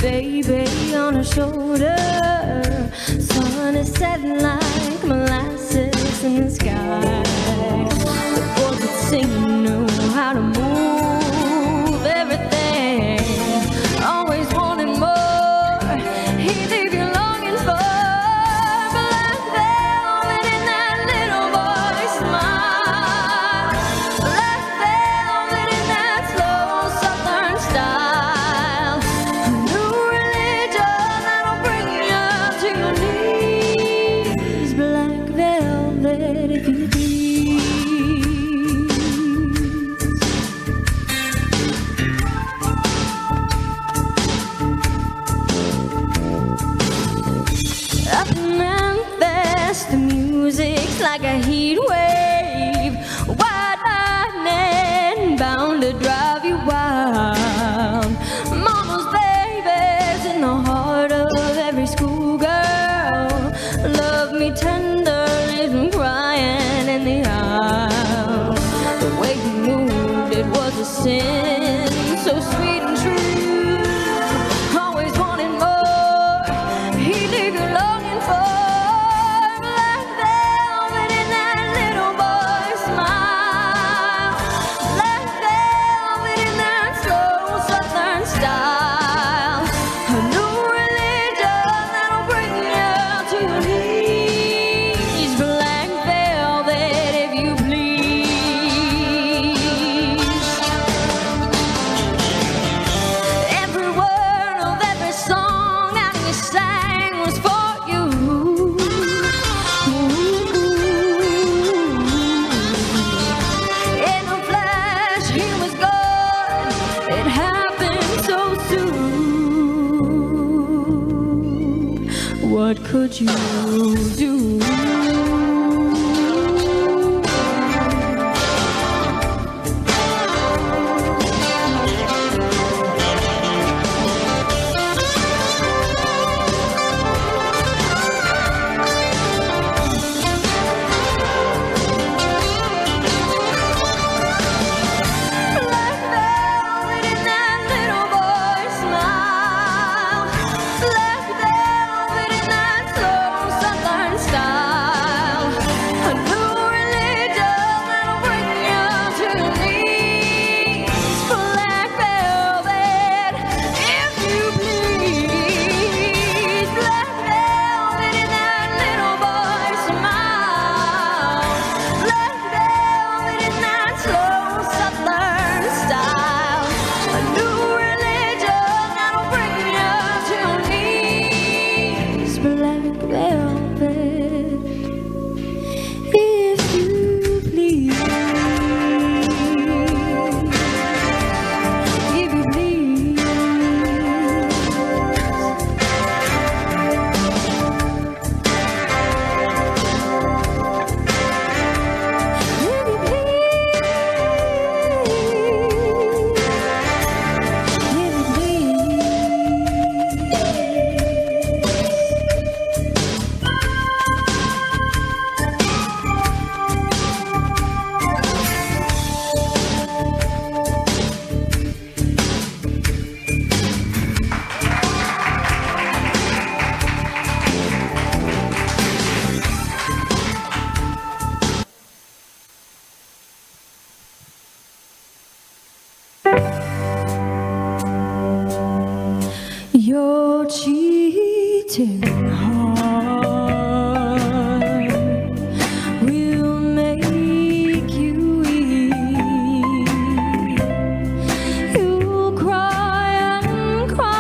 baby on her shoulder. Sun is setting like molasses in the sky. The boys that sing know how to move everything. Always wanting more. He leave you longing for black velvet in that little boy's smile. Black velvet in that slow southern style. A new religion that'll bring you to your knees. Black velvet if you please. Up in Memphis, the music's like a heat wave. White lightning bound to drive you wild. Mama's babies in the heart of every schoolgirl. Love me tender, leave me crying in the aisle. The way he moved, it was a sin, so sweet and true. Always wanting more. He leave you longing for black velvet in that little boy's smile. Black velvet in that slow southern style. A new religion that'll bring you to your knees. Black velvet if you please. Every word of every song that we sang was for you. In a flash, he was gone. It happened so soon. What could you do? Black velvet in that little boy's smile. Black velvet in that slow southern style. A new religion that'll bring you to your knees. Black velvet, if you please. Black velvet in that little boy's smile. Black velvet in that slow southern style. A new religion that'll bring you to your knees. Black velvet, if you please. If you please. Your cheating heart will make you weak. You'll cry and cry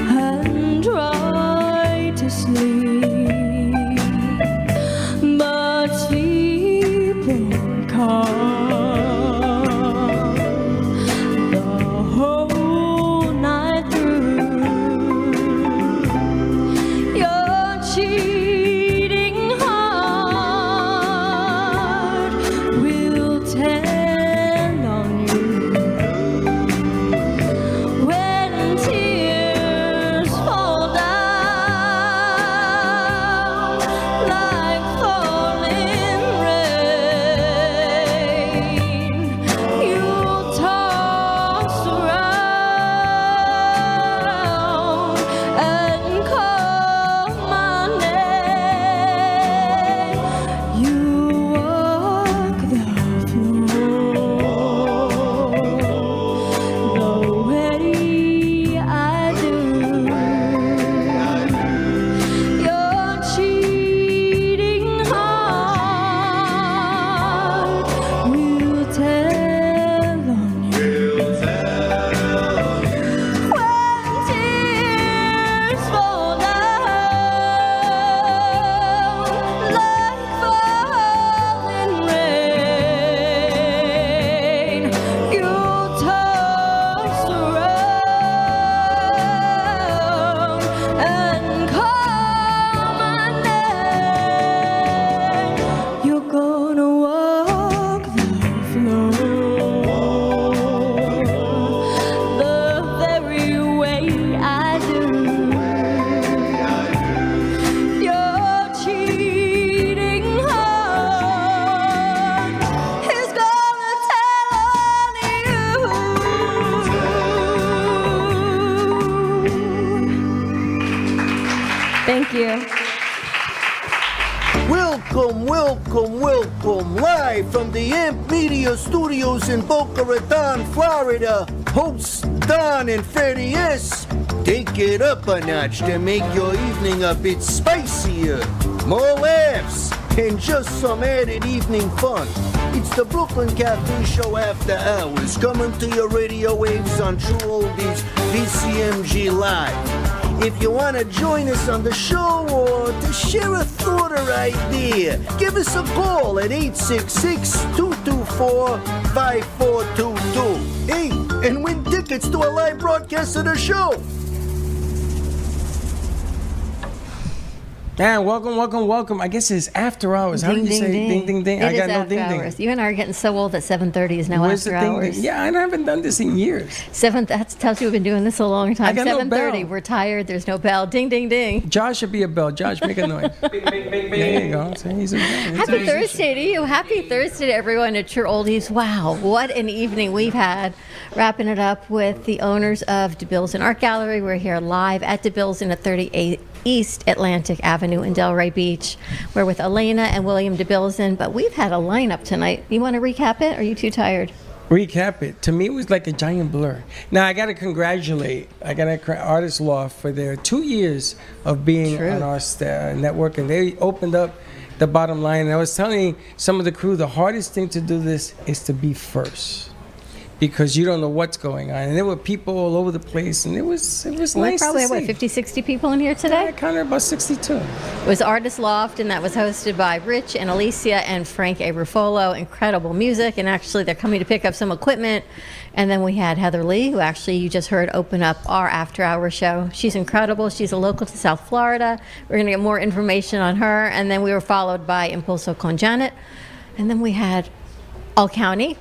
and try to sleep, but sleep won't come. The whole night through, Thank you. Welcome, welcome, welcome. Live from the AMP Media Studios in Boca Raton, Florida. Hosts Don and Freddie S. Take it up a notch to make your evening a bit spicier. More laughs and just some added evening fun. It's the Brooklyn Cafe Show After Hours, coming to your radio waves on True Oldies VCMG Live. If you want to join us on the show or to share a thought or idea, give us a call at 866-224-5422. Hey, and win tickets to a live broadcast of the show. And welcome. I guess it's after hours. How do you say ding, ding, ding? I got no ding, ding. You and I are getting so old that 7:30 is now after hours. Yeah, I haven't done this in years. That tells you we've been doing this a long time. 7:30. We're tired. There's no bell. Ding, ding, ding. Josh should be a bell. Josh, make a noise. Bing, bing, bing, bing. There you go. So Happy Thursday to you. Happy Thursday to everyone at True Oldies. Wow, what an evening we've had. Wrapping it up with the owners of DeBilzan Art Gallery. We're here live at DeBilzan at 38 East Atlantic Avenue in Delray Beach. We're with Elena and William DeBilzan, but we've had a lineup tonight. You want to recap it, or are you too tired? Recap it. To me, it was like a giant blur. Now, I got to congratulate Artist Loft for their 2 years of being on our network, and they opened up the bottom line. And I was telling some of the crew, the hardest thing to do this is to be first, because you don't know what's going on. And there were people all over the place, and it was nice probably, to see. 50, 60 people in here today? I counted about 62. It was Artist Loft, and that was hosted by Rich and Alicia and Frank A. Ruffolo. Incredible music, and actually they're coming to pick up some equipment. And then we had Heather Lee, who actually you just heard open up our after-hour show. She's incredible. She's a local to South Florida. We're going to get more information on her. And then we were followed by Impulso con Janet. And then we had All County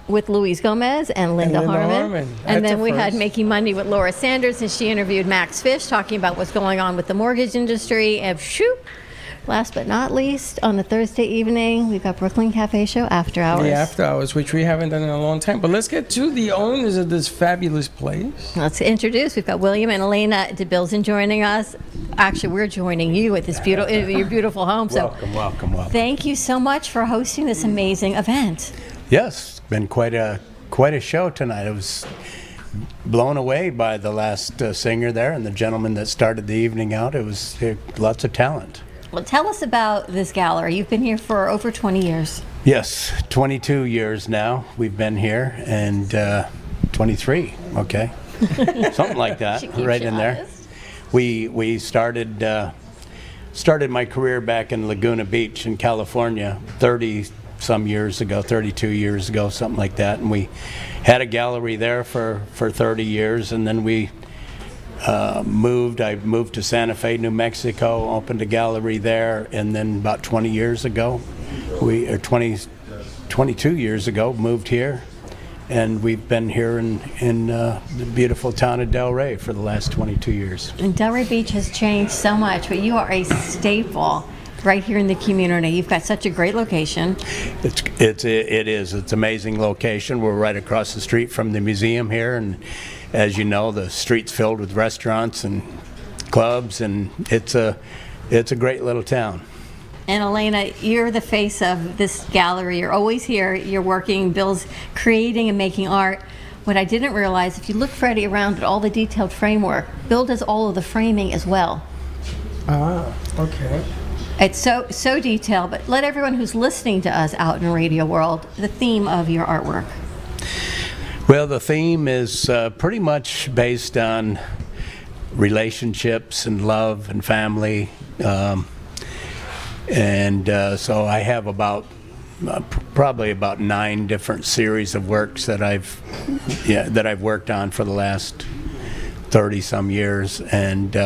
with Louise Gomez and Linda Harmon. And then we had Making Money with Laura Sanders, and she interviewed Max Fish talking about what's going on with the mortgage industry. And last but not least, on a Thursday evening, we've got Brooklyn Cafe Show After Hours. The After Hours, which we haven't done in a long time. But let's get to the owners of this fabulous place. Let's introduce. We've got William and Elena DeBilzan joining us. Actually, we're joining you at this your beautiful home. So welcome. Thank you so much for hosting this amazing event. Yes, it's been quite a show tonight. I was blown away by the last singer there and the gentleman that started the evening out. It was lots of talent. Well, tell us about this gallery. You've been here for over 20 years. Yes, 22 years now we've been here, and 23, okay. Something like that, right in there. We started my career back in Laguna Beach in California 30-some years ago, 32 years ago, something like that. And we had a gallery there for 30 years, and then we I moved to Santa Fe, New Mexico, opened a gallery there, and then about 22 years ago, moved here, and we've been here in the beautiful town of Delray for the last 22 years. And Delray Beach has changed so much, but you are a staple right here in the community. You've got such a great location. It is. It's an amazing location. We're right across the street from the museum here, and as you know, the street's filled with restaurants and clubs, and it's a great little town. And Elena, you're the face of this gallery. You're always here. You're working, Bill's creating and making art. What I didn't realize, if you look, Freddie, around at all the detailed framework, Bill does all of the framing as well. Ah, okay. It's so detailed, but let everyone who's listening to us out in the radio world, the theme of your artwork. Well, the theme is pretty much based on relationships and love and family, and so I have probably about 9 different series of works that I've worked on for the last 30-some years, and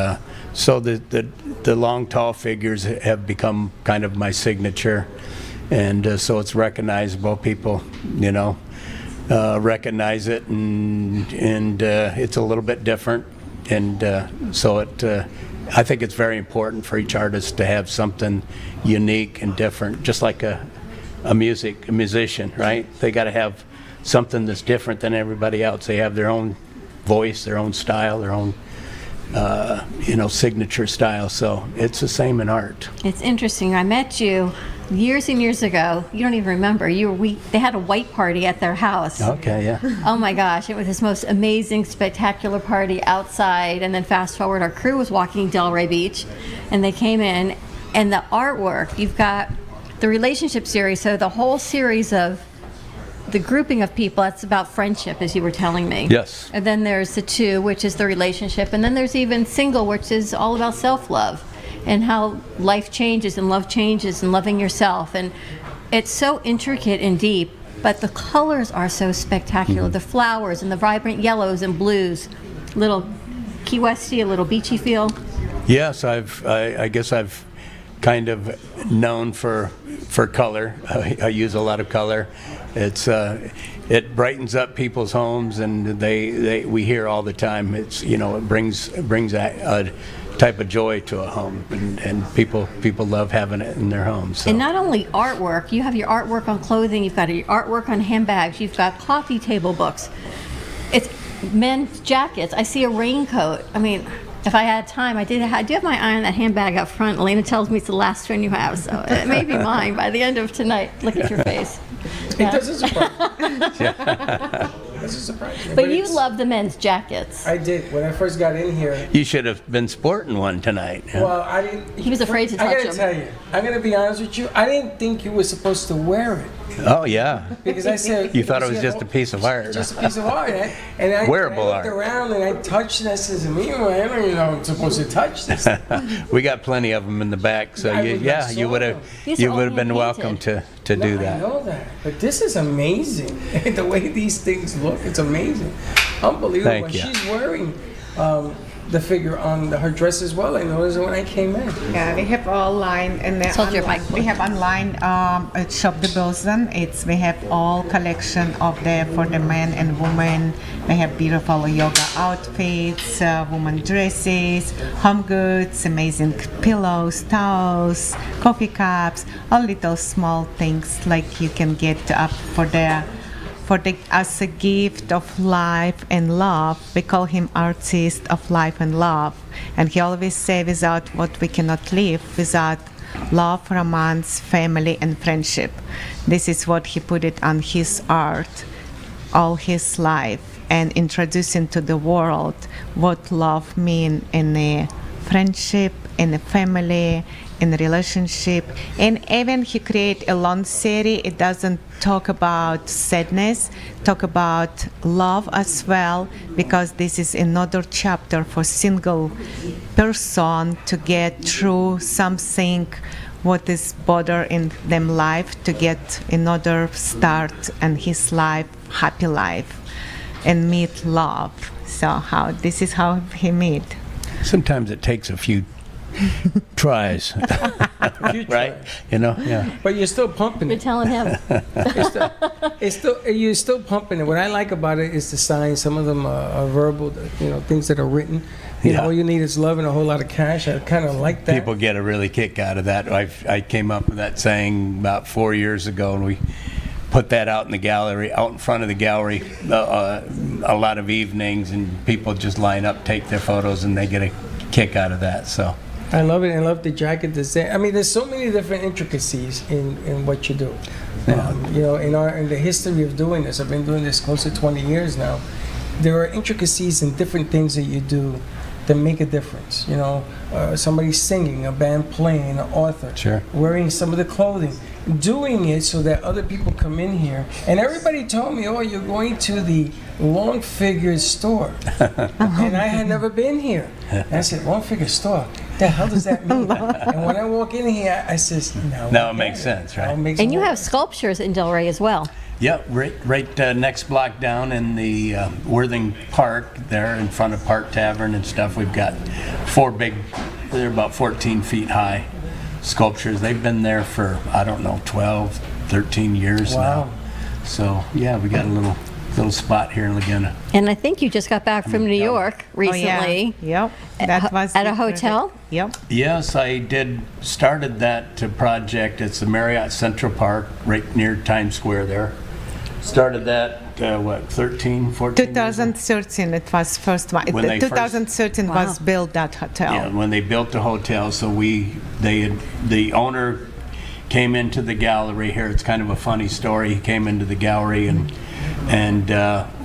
so the long, tall figures have become kind of my signature, and so it's recognizable. People, recognize it, and it's a little bit different, and so I think it's very important for each artist to have something unique and different, just like a musician, right? They got to have something that's different than everybody else. They have their own voice, their own style, their own signature style. So it's the same in art. It's interesting. I met you years and years ago. You don't even remember. They had a white party at their house. Okay, yeah. Oh my gosh, it was this most amazing, spectacular party outside. And then fast forward, our crew was walking Delray Beach, and they came in, and the artwork, you've got the relationship series, so the whole series of the grouping of people, that's about friendship, as you were telling me. Yes. And then there's the two, which is the relationship, and then there's even single, which is all about self-love and how life changes and love changes and loving yourself. And it's so intricate and deep, but the colors are so spectacular. The flowers and the vibrant yellows and blues, little Key Westy, a little beachy feel. Yes, I guess I've kind of known for color. I use a lot of color. It brightens up people's homes, and we hear all the time. It brings a type of joy to a home, and people love having it in their homes. So. And not only artwork, you have your artwork on clothing, you've got your artwork on handbags, you've got coffee table books. It's men's jackets. I see a raincoat. I mean, if I had time, I do have my eye on that handbag up front. Elena tells me it's the last one you have, so it may be mine by the end of tonight. Look at your face. It doesn't surprise me. It doesn't surprise me. But you love the men's jackets. I did. When I first got in here, You should have been sporting one tonight. Yeah. well, I didn't. He was afraid to touch I gotta them. tell you, I'm gonna be honest with you. I didn't think you were supposed to wear it Oh yeah. because I said You thought it was just a piece of art. Just a piece of art. I Wearable looked art. around and I touched it. I says, I don't even know I'm supposed to touch this. We got plenty of them in the back, so I you would have These are all been hand-painted. welcome to do I that. know that, but this is amazing. The way these things look, it's amazing, unbelievable. Thank And you. she's wearing the figure on her dress as well. I noticed it when I came in. Yeah, we have online and then Hold your online, mic. we have online at Shop DeBilzan. We have all collection of for the men and women. We have beautiful yoga outfits, women dresses, home goods, amazing pillows, towels, coffee cups, all little small things like you can get up as a gift of life and love. We call him artist of life and love, and he always say without what we cannot live without love, romance, family and friendship. This is what he put it on his art all his life, and introducing to the world what love mean in a friendship, in a family, in a relationship. And even he create a long series. It doesn't talk about sadness, talk about love as well, because this is another chapter for single person to get through something what is bother in them life, to get another start in his life, happy life, and meet love. So this is how he meet. Sometimes it takes a few tries, right? Yeah. But you're still pumping You're it. telling him. You're still pumping it. What I like about it is the signs. Some of them are verbal, things that are written. Yeah. All you need is love and a whole lot of cash. I kind of like that. People get a really kick out of that. I came up with that saying about 4 years ago, and we put that out in the gallery, out in front of the gallery, a lot of evenings, and people just line up, take their photos, and they get a kick out of that. So. I love it. I love the jacket design. I mean, there's so many different intricacies in what you do. Yeah. In the history of doing this, I've been doing this close to 20 years now. There are intricacies and different things that you do that make a difference. Somebody singing, a band playing, an author, Sure. wearing some of the clothing, doing it so that other people come in here. And everybody told me, "Oh, you're going to the Long Figure store," and I had never been here. And I said, "Long Figure store? The hell does that mean?" And when I walk in here, I says, "No." Now it makes sense, right? And you have sculptures in Delray as well. Yep, right next block down in the Worthing Park, there in front of Park Tavern and stuff. We've got 4 big, they're about 14 feet high sculptures. They've been there for, 12, 13 years Wow. now. So, yeah, we got a little spot here in Laguna. And I think you just got back from New York recently. Oh, yeah. Yep. That was At a the hotel? project. Yep. Yes, I started that project. It's the Marriott Central Park, right near Times Square there. started that, 13, 14? 2013 it was first one. When they 2013 was Wow. built that hotel. Yeah, when they built the hotel, so the owner came into the gallery here. It's kind of a funny story. He came into the gallery and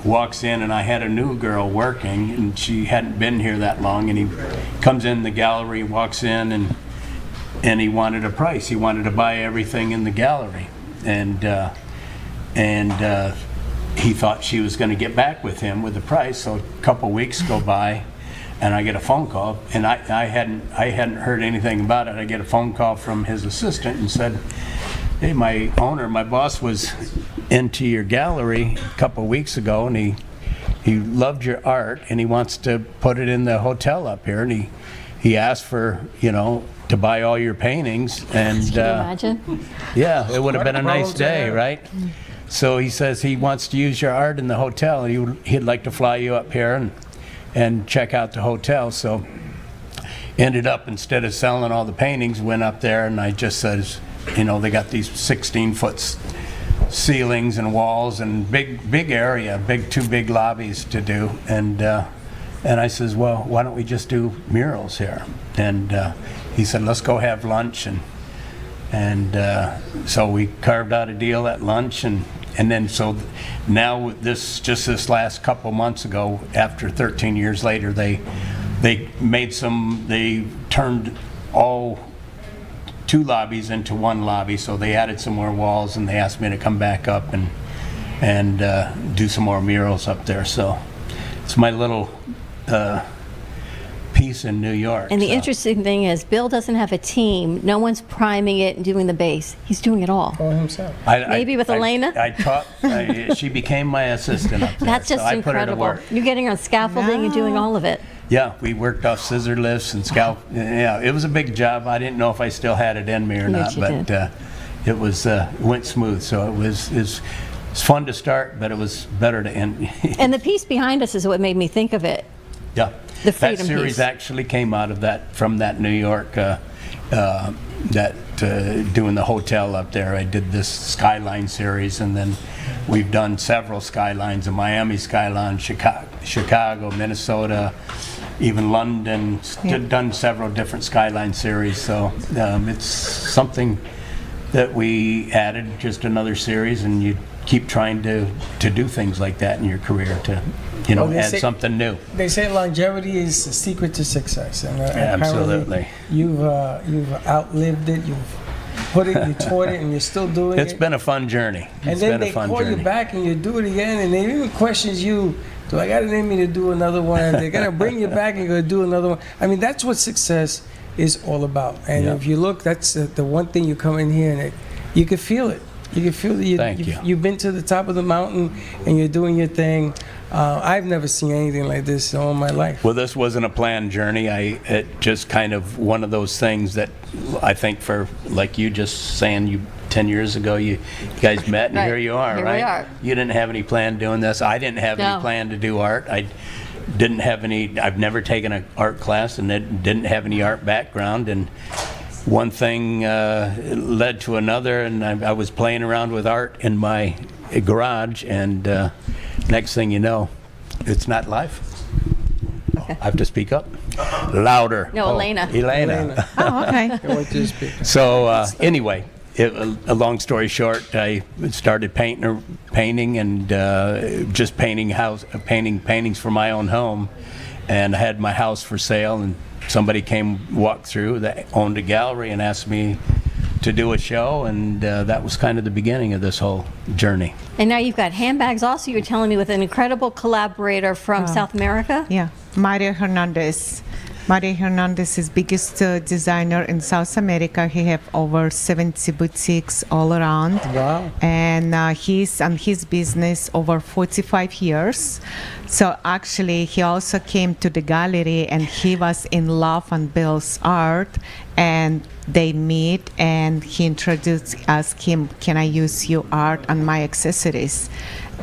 walks in, and I had a new girl working, and she hadn't been here that long, and he comes in the gallery, walks in, and he wanted a price. He wanted to buy everything in the gallery, and he thought she was going to get back with him with the price. So a couple weeks go by, and I get a phone call, and I hadn't heard anything about it. I get a phone call from his assistant and said, "Hey, my boss was into your gallery a couple weeks ago, and he loved your art, and he wants to put it in the hotel up here, and he asked for, to buy all your paintings." And Can you imagine? yeah, it would have been a nice Problems to day, have. right? So he says he wants to use your art in the hotel. He'd like to fly you up here and check out the hotel. So ended up, instead of selling all the paintings, went up there, and I just says, they got these 16-foot ceilings and walls and big area, two big lobbies to do. And I says, well, why don't we just do murals here? And he said, let's go have lunch. And so we carved out a deal at lunch, and then so now this last couple months ago, after 13 years later, they turned all 2 lobbies into 1 lobby, so they added some more walls, and they asked me to come back up and do some more murals up there. So it's my little piece in New York. And the so. interesting thing is, Bill doesn't have a team. No one's priming it and doing the base. He's doing it all. All himself. Maybe with Elena? I taught. she became my assistant up there. That's just so I put her to incredible. work. You're getting her on scaffolding and doing all of it. Yeah, we worked off scissor lifts and scalp. Yeah, it was a big job. I didn't know if I still had it in me or Yes, not, you but did. it was went smooth. So it's fun to start, but it was better to end. And the piece behind us is what made me think of it. Yeah, The that Freedom series piece. actually came out of from that New York, doing the hotel up there. I did this Skyline series, and then we've done several skylines: a Miami skyline, Chicago, Minnesota, even London. Done several different skyline series. So it's something that we added, just another series, and you keep trying to do things like that in your career to Well, add something new. They say longevity is the secret to success, and Absolutely. apparently you've outlived it. You've put it, you taught it, and you're still doing it. It's been a fun journey. And It's then been they a fun call journey. you back, and you do it again, and they even questions you. Do I got to name me to do another one? They're gonna bring you back and go do another one. I mean, that's what success is all about. And Yeah. if you look, that's the one thing you come in here and you can feel it. You can feel that Thank you. you've been to the top of the mountain and you're doing your thing. I've never seen anything like this in all my life. Well, this wasn't a planned journey. It just kind of one of those things that I think for, like you just saying, you 10 years ago, you guys met, and Right. here you are, Here we right? are. You didn't have any plan doing this. I didn't have No. any plan to do art. I didn't have any. I've never taken an art class, and didn't have any art background. And one thing led to another, and I was playing around with art in my garage, and next thing you know, it's not life. I have to speak up louder. No, Elena. Elena. Oh, okay. I want you to speak. So anyway, a long story short, I started painting and just painting paintings for my own home, and I had my house for sale, and somebody walked through that owned a gallery and asked me to do a show, and that was kind of the beginning of this whole journey. And now you've got handbags also, you're telling me, with an incredible collaborator from South America. Yeah, Mario Hernandez. Mario Hernandez is biggest designer in South America. He have over 70 boutiques all around. Wow. And he's on his business over 45 years. So actually, he also came to the gallery and he was in love on Bill's art. And they meet and he asked him, can I use your art on my accessories?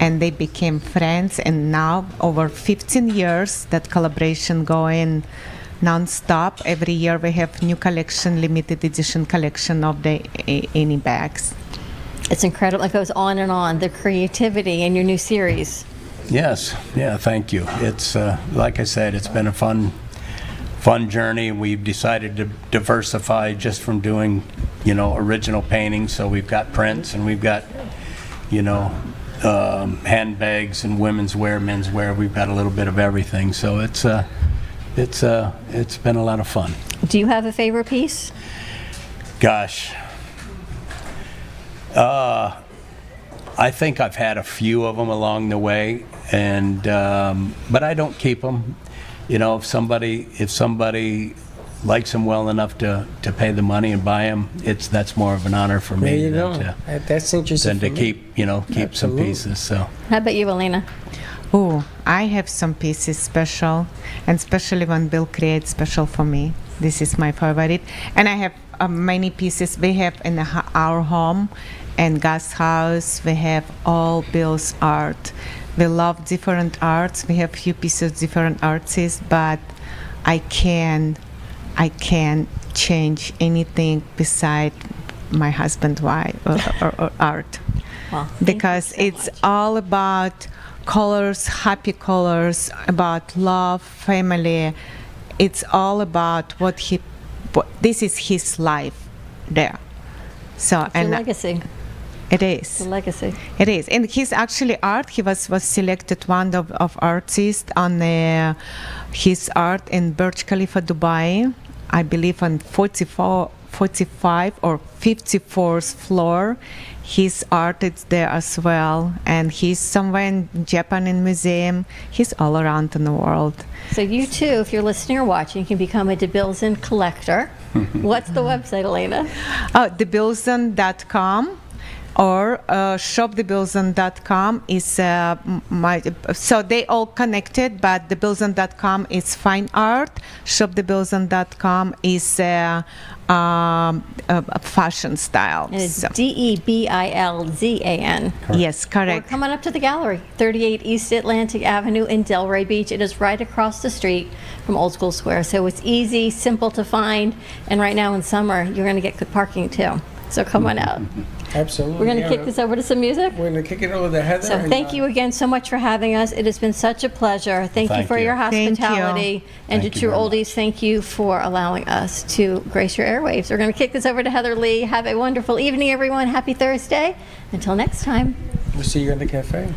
And they became friends. And now, over 15 years, that collaboration going non-stop. Every year we have new collection, limited edition collection of the any bags. It's incredible. It goes on and on. The creativity in your new series. Yes, yeah, thank you. It's like I said, it's been a fun journey. We've decided to diversify just from doing, original paintings. So we've got prints and we've got, handbags and women's wear, men's wear. We've got a little bit of everything. So it's been a lot of fun. Do you have a favorite piece? Gosh. I think I've had a few of them along the way, and but I don't keep them. If somebody likes them well enough to pay the money and buy them, that's more of an honor for me That's interesting. than to keep some pieces. So. How about you, Elena? Oh, I have some pieces special, and especially when Bill creates special for me. This is my favorite, and I have many pieces we have in our home and guest house. We have all Bill's art. We love different arts. We have few pieces of different artists, but I can't change anything beside my husband wife or art. Well, Because it's all about colors, happy colors, about love, family. It's all about this is his life there. So it's a legacy. It It's is. a legacy. It is. And his actually art, he was selected one of artists on his art in Burj Khalifa, Dubai, I believe on 45 or 54th floor. His art is there as well. And he's somewhere in Japan in museum. He's all around in the world. So you too, if you're listening or watching, can become a DeBilzan collector. What's the website, Elena? DeBilzan.com. Or shopthebilzan.com is so they all connected, but thebilzan.com is fine art. Shopthebilzan.com is fashion style. And it's So- DeBilzan. Yes, Or correct. come on up to the gallery, 38 East Atlantic Avenue in Delray Beach. It is right across the street from Old School Square. So it's easy, simple to find. And right now in summer, you're going to get good parking too. So come on out. Absolutely. We're going to kick this over to some music. We're going to kick it over to Heather. So and, thank you again so much for having us. It has been such a pleasure. Thank you Thank for you. your Thank you. hospitality. And Thank to you True very Oldies, much. thank you for allowing us to grace your airwaves. We're going to kick this over to Heather Lee. Have a wonderful evening, everyone. Happy Thursday. Until next time. We'll see you in the cafe.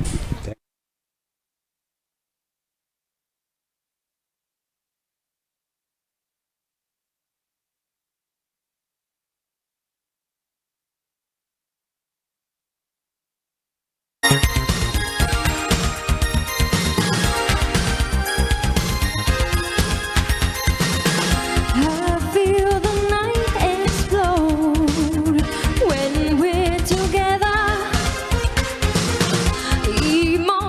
I feel the night explode when we're together. Emotions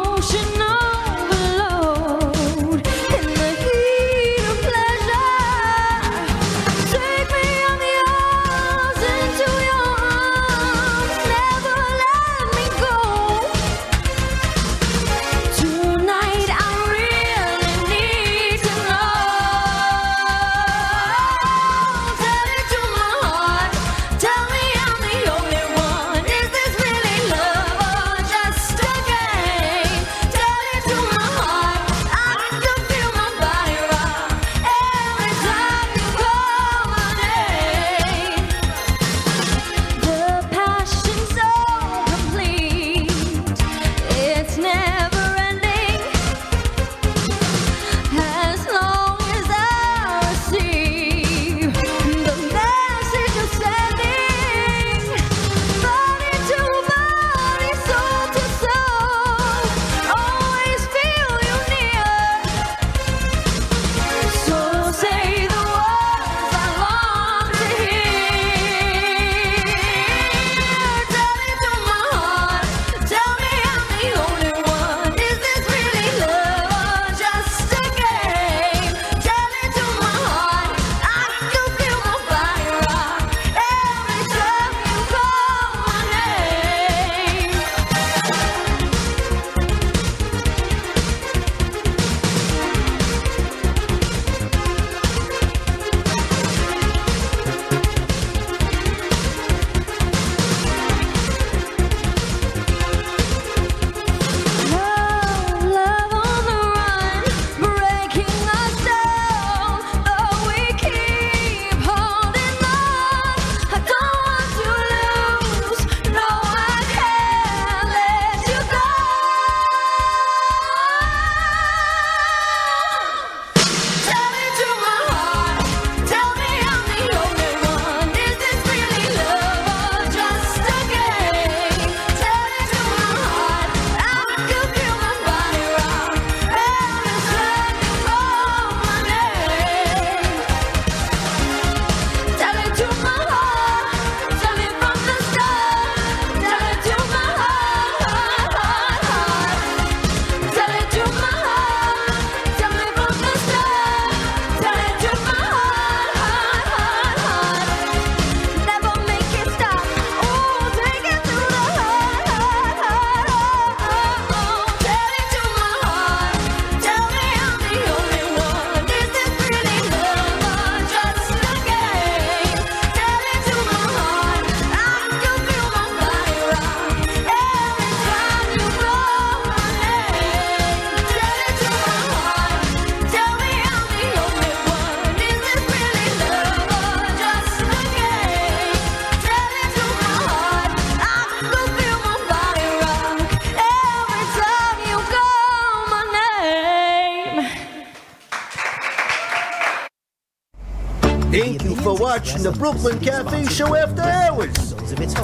Thank you for watching the Brooklyn Cafe Show After Hours.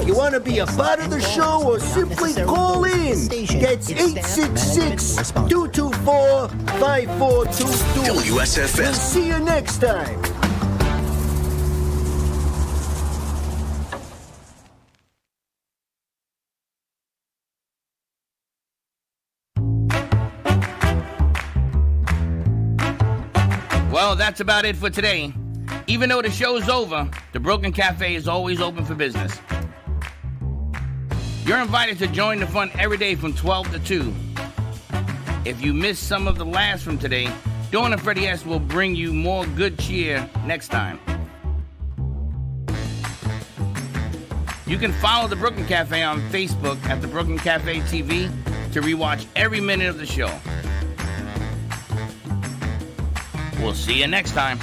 You want to be a part of the show or simply call in? That's 866-224-5422. WSFS. We'll see you next time. Well, that's about it for today. Even though the show's over, the Brooklyn Cafe is always open for business. You're invited to join the fun every day from 12 to 2. If you missed some of the laughs from today, Dawn and Freddie S. will bring you more good cheer next time. You can follow the Brooklyn Cafe on Facebook at the Brooklyn Cafe TV to rewatch every minute of the show. We'll see you next time.